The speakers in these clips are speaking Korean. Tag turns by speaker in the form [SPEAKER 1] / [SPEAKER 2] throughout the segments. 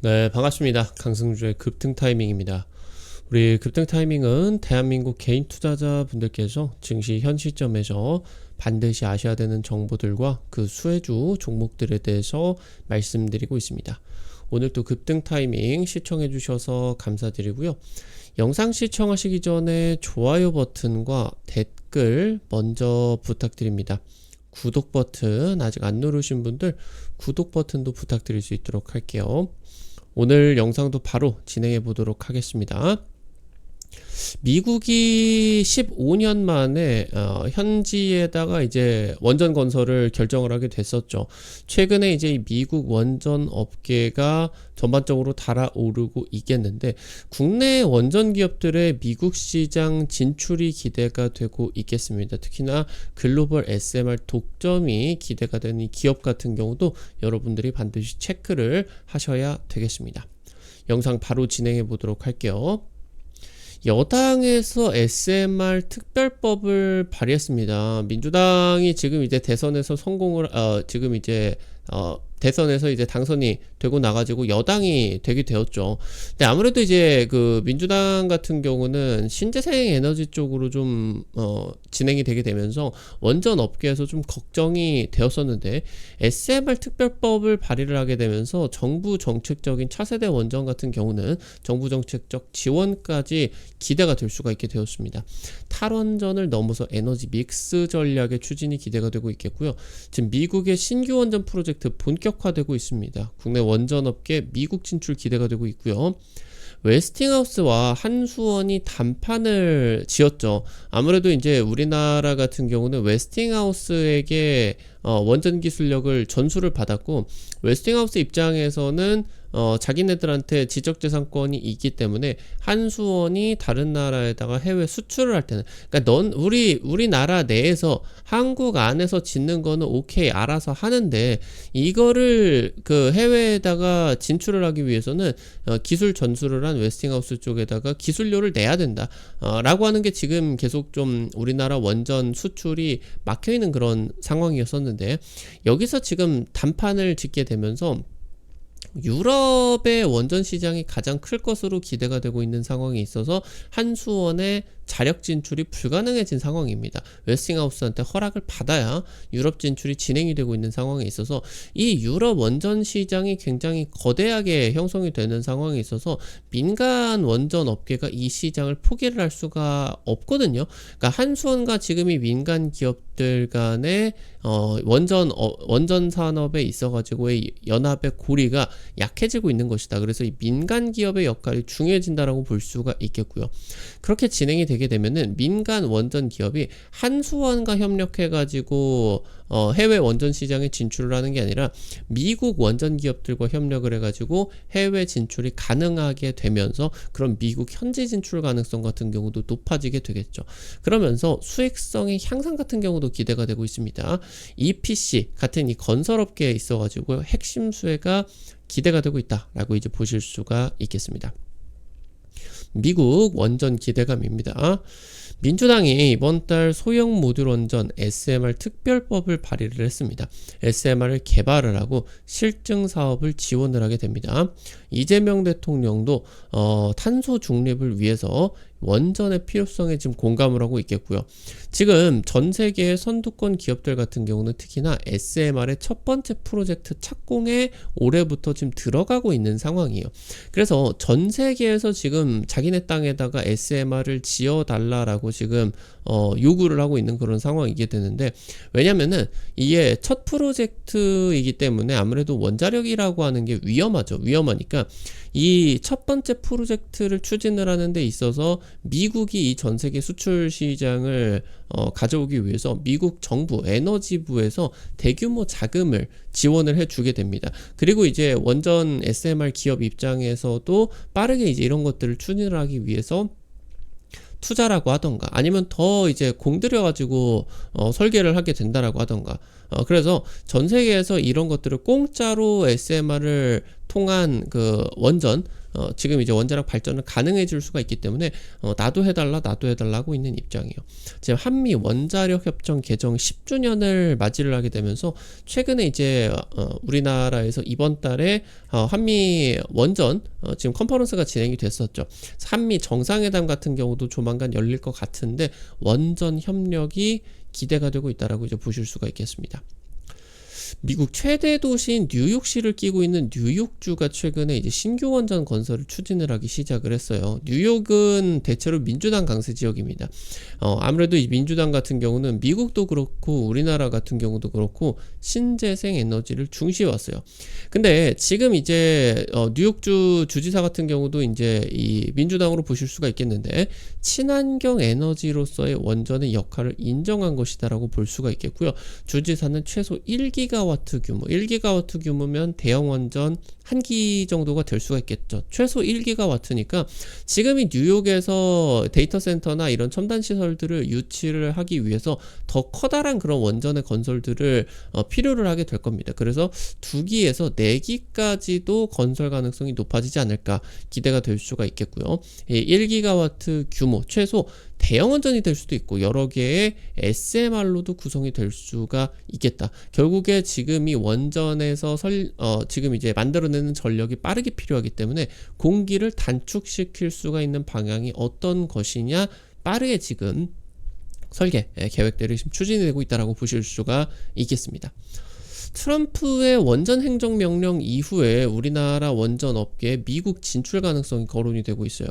[SPEAKER 1] 네, 반갑습니다. 강승주의 급등 타이밍입니다. 우리 급등 타이밍은 대한민국 개인 투자자분들께서 증시 현 시점에서 반드시 아셔야 되는 정보들과 그 수혜주 종목들에 대해서 말씀드리고 있습니다. 오늘 또 급등 타이밍 시청해 주셔서 감사드리고요. 영상 시청하시기 전에 좋아요 버튼과 댓글 먼저 부탁드립니다. 구독 버튼 아직 안 누르신 분들 구독 버튼도 부탁드릴 수 있도록 할게요. 오늘 영상도 바로 진행해 보도록 하겠습니다. 미국이 15년 만에 현지에다가 이제 원전 건설을 결정을 하게 됐었죠. 최근에 이제 이 미국 원전 업계가 전반적으로 달아오르고 있겠는데, 국내 원전 기업들의 미국 시장 진출이 기대가 되고 있겠습니다. 특히나 글로벌 SMR 독점이 기대가 되는 이 기업 같은 경우도 여러분들이 반드시 체크를 하셔야 되겠습니다. 영상 바로 진행해 보도록 할게요. 여당에서 SMR 특별법을 발의했습니다. 민주당이 지금 이제 대선에서 대선에서 이제 당선이 되고 나가지고 여당이 되게 되었죠. 근데 아무래도 이제 그 민주당 같은 경우는 신재생 에너지 쪽으로 좀 진행이 되게 되면서 원전 업계에서 좀 걱정이 되었었는데, SMR 특별법을 발의를 하게 되면서 정부 정책적인 차세대 원전 같은 경우는 정부 정책적 지원까지 기대가 될 수가 있게 되었습니다. 탈원전을 넘어서 에너지 믹스 전략의 추진이 기대가 되고 있겠고요. 지금 미국의 신규 원전 프로젝트 본격화되고 있습니다. 국내 원전업계 미국 진출 기대가 되고 있고요. 웨스팅하우스와 한수원이 단판을 지었죠. 아무래도 이제 우리나라 같은 경우는 웨스팅하우스에게 원전 기술력을 전수를 받았고, 웨스팅하우스 입장에서는 자기네들한테 지적재산권이 있기 때문에 한수원이 다른 나라에다가 해외 수출을 할 때는, 그러니까 우리나라 내에서 한국 안에서 짓는 거는 오케이 알아서 하는데, 이거를 그 해외에다가 진출을 하기 위해서는 기술 전수를 한 웨스팅하우스 쪽에다가 기술료를 내야 된다 라고 하는 게 지금 계속 좀 우리나라 원전 수출이 막혀있는 그런 상황이었었는데, 여기서 지금 단판을 짓게 되면서 유럽의 원전 시장이 가장 클 것으로 기대가 되고 있는 상황이 있어서 한수원의 자력 진출이 불가능해진 상황입니다. 웨스팅하우스한테 허락을 받아야 유럽 진출이 진행이 되고 있는 상황에 있어서 이 유럽 원전 시장이 굉장히 거대하게 형성이 되는 상황에 있어서 민간 원전 업계가 이 시장을 포기를 할 수가 없거든요. 그러니까 한수원과 지금 이 민간 기업들 간의 원전 산업에 있어가지고의 연합의 고리가 약해지고 있는 것이다. 그래서 이 민간 기업의 역할이 중요해진다라고 볼 수가 있겠고요. 그렇게 진행이 되게 되면은 민간 원전 기업이 한수원과 협력해가지고 해외 원전 시장에 진출을 하는 게 아니라 미국 원전 기업들과 협력을 해가지고 해외 진출이 가능하게 되면서 그런 미국 현지 진출 가능성 같은 경우도 높아지게 되겠죠. 그러면서 수익성의 향상 같은 경우도 기대가 되고 있습니다. EPC 같은 이 건설업계에 있어가지고 핵심 수혜가 기대가 되고 있다라고 이제 보실 수가 있겠습니다. 미국 원전 기대감입니다. 민주당이 이번 달 소형 모듈 원전 SMR 특별법을 발의를 했습니다. SMR을 개발을 하고 실증 사업을 지원을 하게 됩니다. 이재명 대통령도 탄소 중립을 위해서 원전의 필요성에 지금 공감을 하고 있겠고요. 지금 전 세계의 선두권 기업들 같은 경우는 특히나 SMR의 첫 번째 프로젝트 착공에 올해부터 지금 들어가고 있는 상황이에요. 그래서 전 세계에서 지금 자기네 땅에다가 SMR을 지어달라라고 지금 요구를 하고 있는 그런 상황이게 되는데, 왜냐면은 이게 첫 프로젝트이기 때문에 아무래도 원자력이라고 하는 게 위험하죠. 위험하니까 이 첫 번째 프로젝트를 추진을 하는 데 있어서 미국이 이 전 세계 수출 시장을 가져오기 위해서 미국 정부 에너지부에서 대규모 자금을 지원을 해주게 됩니다. 그리고 이제 원전 SMR 기업 입장에서도 빠르게 이제 이런 것들을 추진을 하기 위해서 투자라고 하던가 아니면 더 이제 공들여가지고 설계를 하게 된다라고 하던가, 그래서 전 세계에서 이런 것들을 공짜로 SMR을 통한 그 원전 지금 이제 원자력 발전을 가능해 줄 수가 있기 때문에 나도 해달라 하고 있는 입장이에요. 지금 한미 원자력 협정 개정 10주년을 맞이를 하게 되면서 최근에 이제 우리나라에서 이번 달에 한미 원전 지금 컨퍼런스가 진행이 됐었죠. 한미 정상회담 같은 경우도 조만간 열릴 것 같은데 원전 협력이 기대가 되고 있다라고 이제 보실 수가 있겠습니다. 미국 최대 도시인 뉴욕시를 끼고 있는 뉴욕주가 최근에 이제 신규 원전 건설을 추진을 하기 시작을 했어요. 뉴욕은 대체로 민주당 강세 지역입니다. 아무래도 이 민주당 같은 경우는 미국도 그렇고 우리나라 같은 경우도 그렇고 신재생 에너지를 중시해 왔어요. 근데 지금 이제 뉴욕주 주지사 같은 경우도 이제 이 민주당으로 보실 수가 있겠는데 친환경 에너지로서의 원전의 역할을 인정한 것이다라고 볼 수가 있겠고요. 주지사는 최소 1기가와트 규모, 1기가와트 규모면 대형 원전 1기 정도가 될 수가 있겠죠. 최소 1기가와트니까 지금 이 뉴욕에서 데이터 센터나 이런 첨단 시설들을 유치를 하기 위해서 더 커다란 그런 원전의 건설들을 필요를 하게 될 겁니다. 그래서 2기에서 4기까지도 건설 가능성이 높아지지 않을까 기대가 될 수가 있겠고요. 1기가와트 규모 최소 대형 원전이 될 수도 있고 여러 개의 SMR로도 구성이 될 수가 있겠다. 결국에 지금 이 원전에서 지금 이제 만들어내는 전력이 빠르게 필요하기 때문에 공기를 단축시킬 수가 있는 방향이 어떤 것이냐 빠르게 지금 설계 계획들이 지금 추진이 되고 있다라고 보실 수가 있겠습니다. 트럼프의 원전 행정명령 이후에 우리나라 원전 업계에 미국 진출 가능성이 거론이 되고 있어요.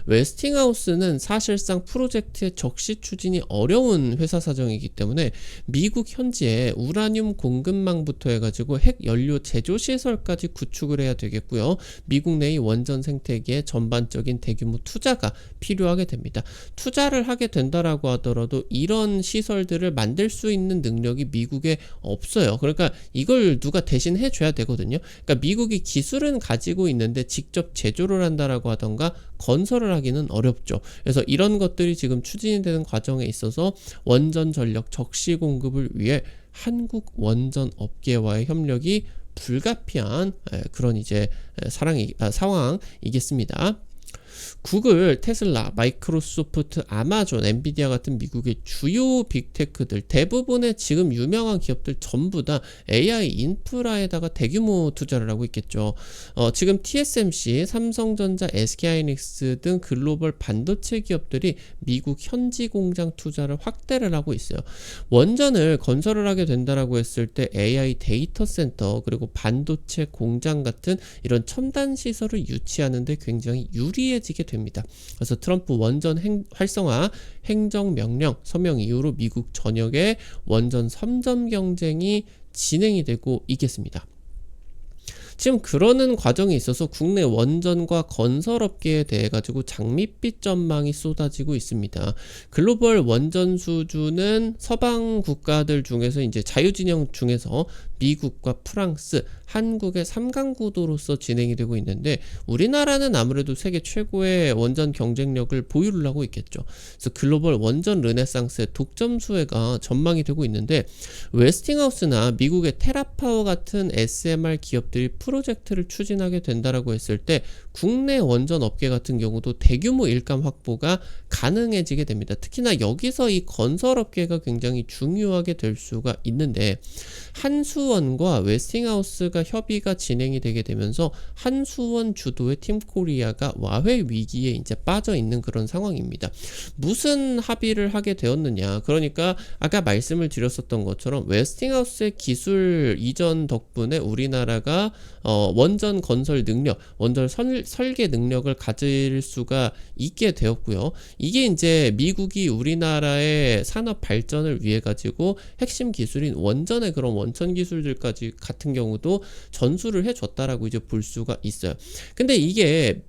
[SPEAKER 1] 웨스팅하우스는 사실상 프로젝트의 적시 추진이 어려운 회사 사정이기 때문에 미국 현지에 우라늄 공급망부터 해가지고 핵 연료 제조 시설까지 구축을 해야 되겠고요. 미국 내의 원전 생태계에 전반적인 대규모 투자가 필요하게 됩니다. 투자를 하게 된다라고 하더라도 이런 시설들을 만들 수 있는 능력이 미국에 없어요. 그러니까 이걸 누가 대신 해줘야 되거든요. 그러니까 미국이 기술은 가지고 있는데 직접 제조를 한다라고 하던가 건설을 하기는 어렵죠. 그래서 이런 것들이 지금 추진이 되는 과정에 있어서 원전 전력 적시 공급을 위해 한국 원전 업계와의 협력이 불가피한 그런 이제 상황이겠습니다. 구글, 테슬라, 마이크로소프트, 아마존, 엔비디아 같은 미국의 주요 빅테크들 대부분의 지금 유명한 기업들 전부 다 AI 인프라에다가 대규모 투자를 하고 있겠죠. 지금 TSMC, 삼성전자, SK하이닉스 등 글로벌 반도체 기업들이 미국 현지 공장 투자를 확대를 하고 있어요. 원전을 건설을 하게 된다라고 했을 때 AI 데이터 센터 그리고 반도체 공장 같은 이런 첨단 시설을 유치하는데 굉장히 유리해지게 됩니다. 그래서 트럼프 원전 활성화 행정명령 서명 이후로 미국 전역에 원전 선점 경쟁이 진행이 되고 있겠습니다. 지금 그러는 과정에 있어서 국내 원전과 건설업계에 대해 가지고 장밋빛 전망이 쏟아지고 있습니다. 글로벌 원전 수주는 서방 국가들 중에서 이제 자유진영 중에서 미국과 프랑스, 한국의 3강 구도로서 진행이 되고 있는데 우리나라는 아무래도 세계 최고의 원전 경쟁력을 보유를 하고 있겠죠. 그래서 글로벌 원전 르네상스의 독점 수혜가 전망이 되고 있는데 웨스팅하우스나 미국의 테라파워 같은 SMR 기업들이 프로젝트를 추진하게 된다라고 했을 때 국내 원전 업계 같은 경우도 대규모 일감 확보가 가능해지게 됩니다. 특히나 여기서 이 건설 업계가 굉장히 중요하게 될 수가 있는데 한수원과 웨스팅하우스가 협의가 진행이 되게 되면서 한수원 주도의 팀코리아가 와해 위기에 이제 빠져 있는 그런 상황입니다. 무슨 합의를 하게 되었느냐? 그러니까 아까 말씀을 드렸었던 것처럼 웨스팅하우스의 기술 이전 덕분에 우리나라가 원전 건설 능력, 원전 설계 능력을 가질 수가 있게 되었고요. 이게 이제 미국이 우리나라의 산업 발전을 위해 가지고 핵심 기술인 원전의 그런 원천 기술들까지 같은 경우도 전수를 해줬다라고 이제 볼 수가 있어요. 근데 이게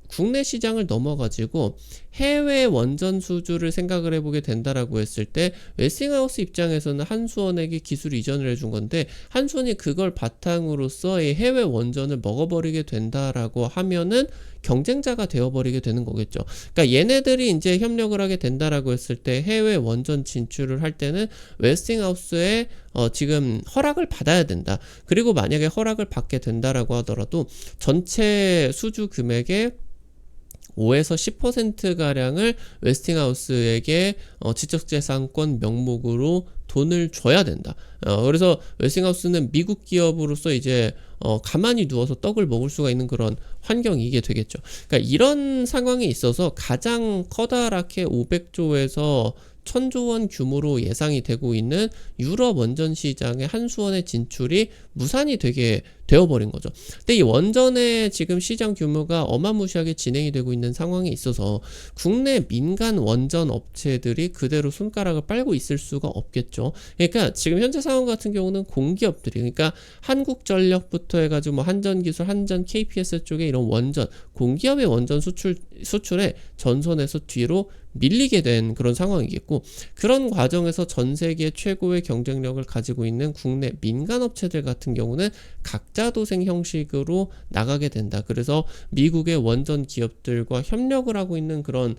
[SPEAKER 1] 국내 시장을 넘어가지고 해외 원전 수주를 생각을 해보게 된다라고 했을 때 웨스팅하우스 입장에서는 한수원에게 기술 이전을 해준 건데 한수원이 그걸 바탕으로서 이 해외 원전을 먹어버리게 된다라고 하면은 경쟁자가 되어버리게 되는 거겠죠. 그러니까 얘네들이 이제 협력을 하게 된다라고 했을 때 해외 원전 진출을 할 때는 웨스팅하우스의 지금 허락을 받아야 된다. 그리고 만약에 허락을 받게 된다라고 하더라도 전체 수주 금액의 5에서 10%가량을 웨스팅하우스에게 지적재산권 명목으로 돈을 줘야 된다. 그래서 웨스팅하우스는 미국 기업으로서 이제 가만히 누워서 떡을 먹을 수가 있는 그런 환경이게 되겠죠. 그러니까 이런 상황에 있어서 가장 커다랗게 500조에서 1000조 원 규모로 예상이 되고 있는 유럽 원전 시장의 한수원의 진출이 무산이 되게 되어버린 거죠. 근데 이 원전의 지금 시장 규모가 어마무시하게 진행이 되고 있는 상황에 있어서 국내 민간 원전 업체들이 그대로 손가락을 빨고 있을 수가 없겠죠. 그러니까 지금 현재 상황 같은 경우는 공기업들이, 그러니까 한국전력부터 해가지고 뭐 한전기술, 한전, KPS 쪽에 이런 원전, 공기업의 원전 수출에 전선에서 뒤로 밀리게 된 그런 상황이겠고, 그런 과정에서 전 세계 최고의 경쟁력을 가지고 있는 국내 민간 업체들 같은 경우는 각자 도생 형식으로 나가게 된다. 그래서 미국의 원전 기업들과 협력을 하고 있는 그런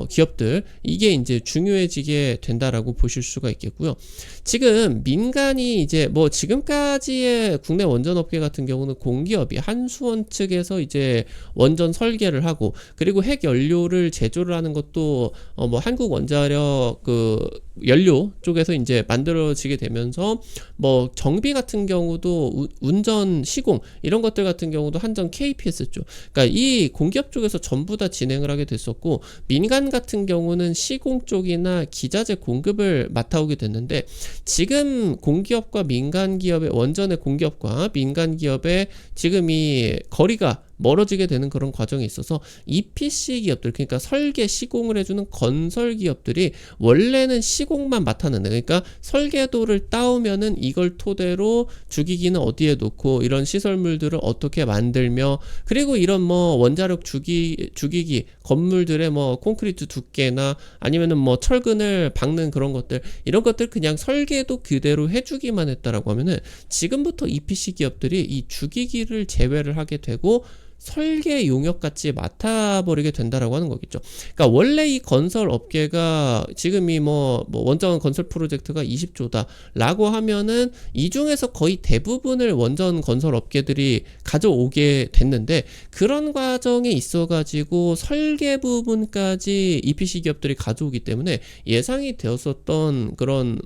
[SPEAKER 1] 기업들, 이게 이제 중요해지게 된다라고 보실 수가 있겠고요. 지금 민간이 이제 뭐 지금까지의 국내 원전 업계 같은 경우는 공기업이 한수원 측에서 이제 원전 설계를 하고, 그리고 핵 연료를 제조를 하는 것도 뭐 한국 원자력 그 연료 쪽에서 이제 만들어지게 되면서 뭐 정비 같은 경우도 운전 시공 이런 것들 같은 경우도 한전 KPS 쪽, 그러니까 이 공기업 쪽에서 전부 다 진행을 하게 됐었고, 민간 같은 경우는 시공 쪽이나 기자재 공급을 맡아오게 됐는데, 지금 공기업과 민간 기업의 원전의 공기업과 민간 기업의 지금 이 거리가 멀어지게 되는 그런 과정에 있어서 EPC 기업들, 그러니까 설계 시공을 해주는 건설 기업들이 원래는 시공만 맡았는데, 그러니까 설계도를 따오면은 이걸 토대로 주기기는 어디에 놓고 이런 시설물들을 어떻게 만들며, 그리고 이런 뭐 원자력 주기기 건물들의 뭐 콘크리트 두께나 아니면은 뭐 철근을 박는 그런 것들, 이런 것들 그냥 설계도 그대로 해주기만 했다라고 하면은 지금부터 EPC 기업들이 이 주기기를 제외를 하게 되고 설계 용역같이 맡아버리게 된다라고 하는 거겠죠. 그러니까 원래 이 건설 업계가 지금 이 뭐 원전 건설 프로젝트가 20조다 라고 하면은 이 중에서 거의 대부분을 원전 건설 업계들이 가져오게 됐는데, 그런 과정에 있어가지고 설계 부분까지 EPC 기업들이 가져오기 때문에 예상이 되었었던 그런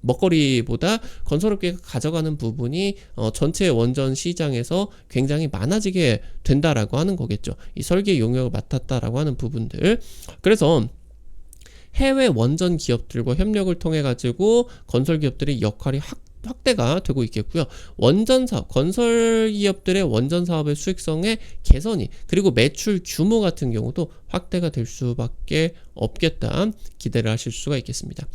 [SPEAKER 1] 먹거리보다 건설업계가 가져가는 부분이 전체 원전 시장에서 굉장히 많아지게 된다라고 하는 거겠죠. 이 설계 용역을 맡았다라고 하는 부분들. 그래서 해외 원전 기업들과 협력을 통해 가지고 건설 기업들의 역할이 확대가 되고 있겠고요. 원전 사업, 건설 기업들의 원전 사업의 수익성의 개선이, 그리고 매출 규모 같은 경우도 확대가 될 수밖에 없겠다, 기대를 하실 수가 있겠습니다.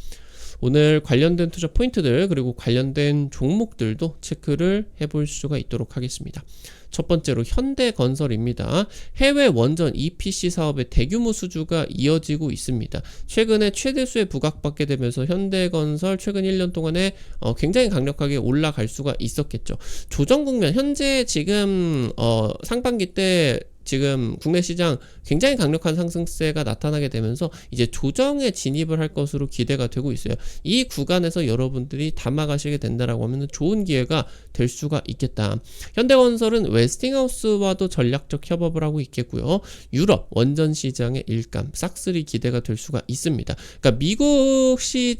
[SPEAKER 1] 오늘 관련된 투자 포인트들 그리고 관련된 종목들도 체크를 해볼 수가 있도록 하겠습니다. 첫 번째로 현대건설입니다. 해외 원전 EPC 사업의 대규모 수주가 이어지고 있습니다. 최근에 최대수에 부각받게 되면서 현대건설 최근 1년 동안에 굉장히 강력하게 올라갈 수가 있었겠죠. 조정 국면, 현재 지금 상반기 때 지금 국내 시장 굉장히 강력한 상승세가 나타나게 되면서 이제 조정에 진입을 할 것으로 기대가 되고 있어요. 이 구간에서 여러분들이 담아가시게 된다라고 하면 좋은 기회가 될 수가 있겠다. 현대건설은 웨스팅하우스와도 전략적 협업을 하고 있겠고요. 유럽 원전 시장의 일감 싹쓸이 기대가 될 수가 있습니다. 그러니까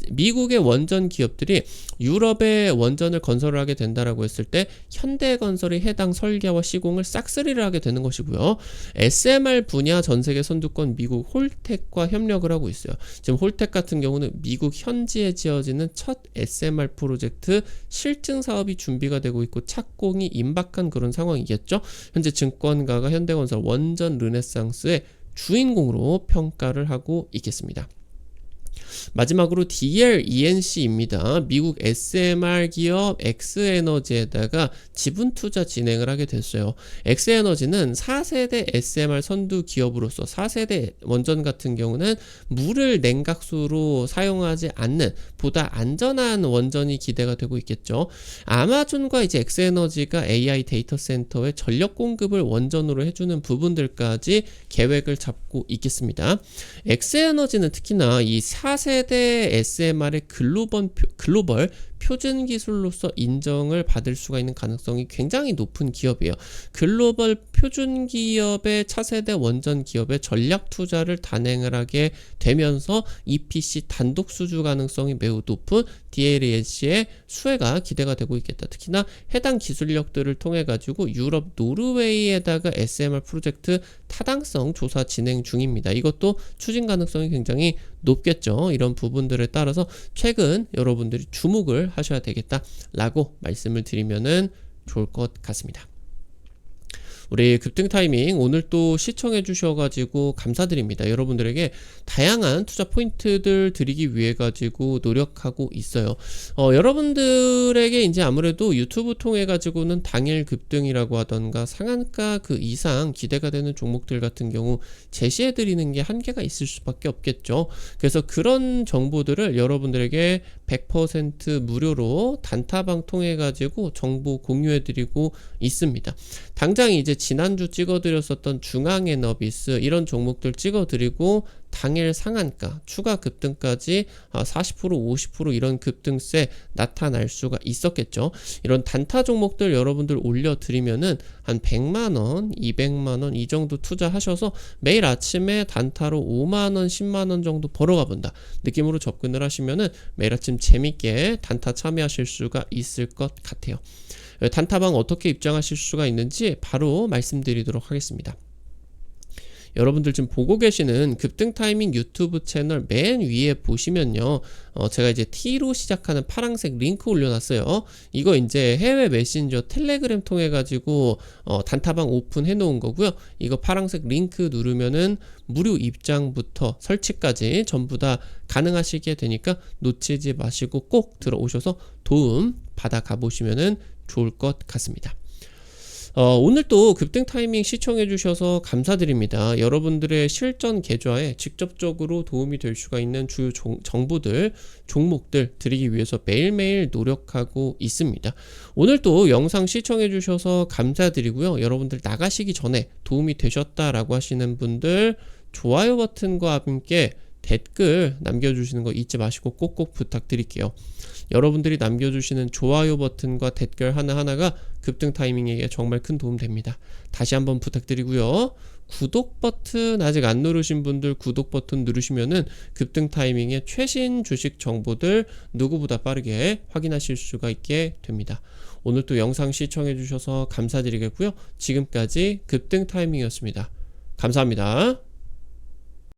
[SPEAKER 1] 미국의 원전 기업들이 유럽의 원전을 건설을 하게 된다라고 했을 때 현대건설이 해당 설계와 시공을 싹쓸이를 하게 되는 것이고요. SMR 분야 전세계 선두권 미국 홀텍과 협력을 하고 있어요. 지금 홀텍 같은 경우는 미국 현지에 지어지는 첫 SMR 프로젝트 실증 사업이 준비가 되고 있고 착공이 임박한 그런 상황이겠죠. 현재 증권가가 현대건설 원전 르네상스의 주인공으로 평가를 하고 있겠습니다. 마지막으로 DLENC입니다. 미국 SMR 기업 엑스에너지에다가 지분 투자 진행을 하게 됐어요. 엑스에너지는 4세대 SMR 선두 기업으로서 4세대 원전 같은 경우는 물을 냉각수로 사용하지 않는 보다 안전한 원전이 기대가 되고 있겠죠. 아마존과 이제 엑스에너지가 AI 데이터 센터의 전력 공급을 원전으로 해주는 부분들까지 계획을 잡고 있겠습니다. 엑스에너지는 특히나 이 4 차세대 SMR의 글로벌 표준 기술로서 인정을 받을 수가 있는 가능성이 굉장히 높은 기업이에요. 글로벌 표준 기업의 차세대 원전 기업의 전략 투자를 단행을 하게 되면서 EPC 단독 수주 가능성이 매우 높은 DLES의 수혜가 기대가 되고 있겠다. 특히나 해당 기술력들을 통해 가지고 유럽 노르웨이에다가 SMR 프로젝트 타당성 조사 진행 중입니다. 이것도 추진 가능성이 굉장히 높겠죠. 이런 부분들에 따라서 최근 여러분들이 주목을 하셔야 되겠다라고 말씀을 드리면은 좋을 것 같습니다. 우리 급등 타이밍 오늘 또 시청해 주셔가지고 감사드립니다. 여러분들에게 다양한 투자 포인트들 드리기 위해 가지고 노력하고 있어요. 여러분들에게 이제 아무래도 유튜브 통해 가지고는 당일 급등이라고 하던가 상한가 그 이상 기대가 되는 종목들 같은 경우 제시해 드리는 게 한계가 있을 수밖에 없겠죠. 그래서 그런 정보들을 여러분들에게 100% 무료로 단타방 통해 가지고 정보 공유해 드리고 있습니다. 당장 이제 지난주 찍어드렸었던 중앙에너비스 이런 종목들 찍어드리고 당일 상한가 추가 급등까지 40% 50% 이런 급등세 나타날 수가 있었겠죠. 이런 단타 종목들 여러분들 올려드리면은 한 100만원 200만원 이 정도 투자하셔서 매일 아침에 단타로 5만원 10만원 정도 벌어가 본다 느낌으로 접근을 하시면은 매일 아침 재밌게 단타 참여하실 수가 있을 것 같아요. 단타방 어떻게 입장하실 수가 있는지 바로 말씀드리도록 하겠습니다. 여러분들 지금 보고 계시는 급등 타이밍 유튜브 채널 맨 위에 보시면요. 제가 이제 T로 시작하는 파란색 링크 올려놨어요. 이거 이제 해외 메신저 텔레그램 통해 가지고 단타방 오픈해 놓은 거고요. 이거 파란색 링크 누르면은 무료 입장부터 설치까지 전부 다 가능하시게 되니까 놓치지 마시고 꼭 들어오셔서 도움 받아 가보시면은 좋을 것 같습니다. 오늘 또 급등 타이밍 시청해 주셔서 감사드립니다. 여러분들의 실전 계좌에 직접적으로 도움이 될 수가 있는 주요 정보들, 종목들 드리기 위해서 매일매일 노력하고 있습니다. 오늘 또 영상 시청해 주셔서 감사드리고요. 여러분들 나가시기 전에 도움이 되셨다라고 하시는 분들 좋아요 버튼과 함께 댓글 남겨주시는 거 잊지 마시고 꼭꼭 부탁드릴게요. 여러분들이 남겨주시는 좋아요 버튼과 댓글 하나하나가 급등 타이밍에게 정말 큰 도움 됩니다. 다시 한번 부탁드리고요. 구독 버튼 아직 안 누르신 분들 구독 버튼 누르시면은 급등 타이밍의 최신 주식 정보들 누구보다 빠르게 확인하실 수가 있게 됩니다. 오늘 또 영상 시청해 주셔서 감사드리겠고요. 지금까지 급등 타이밍이었습니다. 감사합니다.